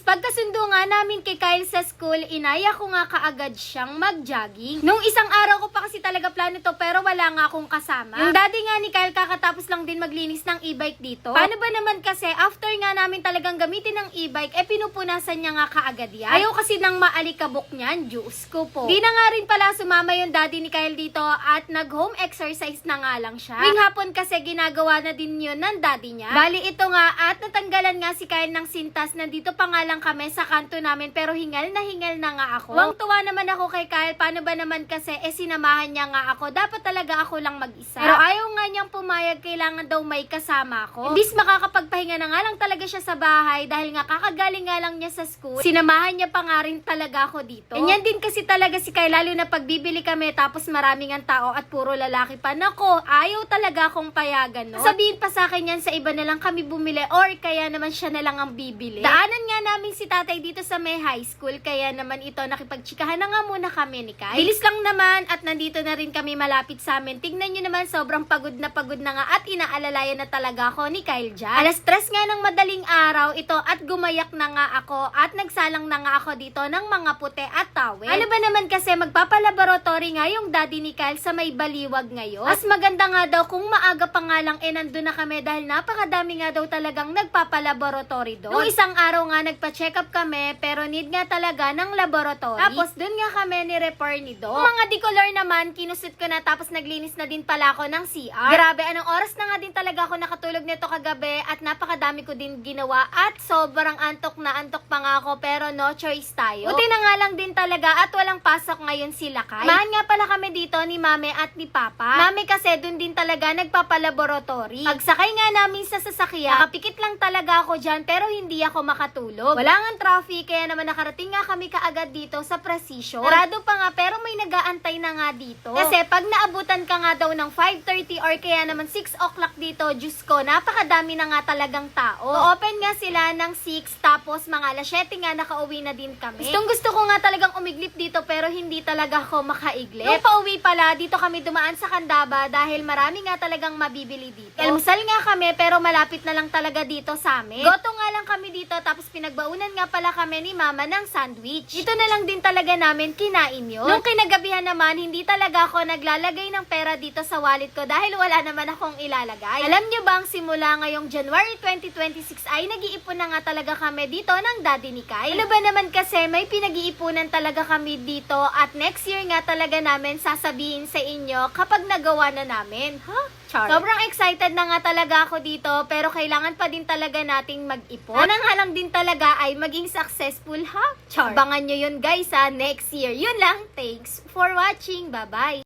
pagkasundo nga namin kay Kyle sa school, inaya ko nga kaagad siyang mag-jogging. Nung isang araw ko pa kasi talaga plano to pero wala nga akong kasama. Yung daddy nga ni Kyle kakatapos lang din maglinis ng e-bike dito. Paano ba naman kasi after nga namin talagang gamitin ng e-bike, pinupunasan niya nga kaagad yan. Ayaw kasi nang maalikabok niyan, Diyos ko po. Di na nga rin pala sumama yung daddy ni Kyle dito at nag-home exercise na nga lang siya. Tuwing hapon kasi ginagawa na din yun ng daddy niya. Bali ito nga at natanggalan nga si Kyle ng sintas. Nandito pa nga lang kami sa kanto namin pero hingal na nga ako. Tuwang-tuwa naman ako kay Kyle. Paano ba naman kasi sinamahan niya nga ako. Dapat talaga ako lang mag-isa. Pero ayaw nga niyang pumayag. Kailangan daw may kasama ako. Imbis makakapagpahinga na nga lang talaga siya sa bahay dahil nga kakagaling nga lang niya sa school. Sinamahan niya pa nga rin talaga ako dito. Ganyan din kasi talaga si Kyle lalo na pagbibili kami tapos maraming ang tao at puro lalaki pa. Nako, ayaw talaga akong payagan, no? Sabihin pa sa akin yan sa iba na lang kami bumili or kaya naman siya na lang ang bibili. Daanan nga namin si tatay dito sa may high school kaya naman ito nakipagtsikahan na nga muna kami ni Kyle. Bilis lang naman at nandito na rin kami malapit sa amin. Tingnan nyo naman sobrang pagod na nga at inaalalayan na talaga ako ni Kyle dyan. Alas 3 nga ng madaling araw ito at gumayak na nga ako at nagsalang na nga ako dito ng mga puti at towel. Ano ba naman kasi magpapalaboratory nga yung daddy ni Kyle sa may baliwag ngayon. Mas maganda nga daw kung maaga pa nga lang nandun na kami dahil napakadami nga daw talagang nagpapalaboratory doon. Nung isang araw nga nagpa-check up kami pero need nga talaga ng laboratory. Tapos dun nga kami ni-refer ni Doc. Mga decolor naman, kinusot ko na tapos naglinis na din pala ako ng CR. Grabe, anong oras na nga din talaga ako nakatulog nito kagabi at napakadami ko din ginawa at sobrang antok na antok pa nga ako pero no choice tayo. Buti na nga lang din talaga at walang pasok ngayon sila Kyle. Mahan nga pala kami dito ni Mame at ni Papa. Mame kasi dun din talaga nagpapalaboratory. Pagsakay nga namin sa sasakyan, nakapikit lang talaga ako dyan pero hindi ako makatulog. Wala nga traffic kaya naman nakarating nga kami kaagad dito sa Precision. Sarado pa nga pero may nag-aantay na nga dito. Kasi pag naabutan ka nga daw ng 5:30 or kaya naman 6 o'clock dito, Diyos ko, napakadami na nga talagang tao. Open nga sila ng 6 tapos mga alas 7 nga nakauwi na din kami. Gusto ko nga talagang umiglip dito pero hindi talaga ako makaiglip. Nung pauwi pala, dito kami dumaan sa Candaba dahil marami nga talagang mabibili dito. Almusal nga kami pero malapit na lang talaga dito sa amin. Goto nga lang kami dito tapos pinagbaunan nga pala kami ni Mama ng sandwich. Dito na lang din talaga namin kinain yun. Nung kinagabihan naman, hindi talaga ako naglalagay ng pera dito sa wallet ko dahil wala naman akong ilalagay. Alam nyo bang simula ngayong January 2026 ay nag-iipon na nga talaga kami dito ng daddy ni Kyle? Ano ba naman kasi may pinag-iipunan talaga kami dito at next year nga talaga namin sasabihin sa inyo kapag nagawa na namin. Char. Sobrang excited na nga talaga ako dito pero kailangan pa din talaga nating mag-ipon. Anang halang din talaga ay maging successful ha? Char. Abangan nyo yun guys next year. Yun lang. Thanks for watching. Bye-bye.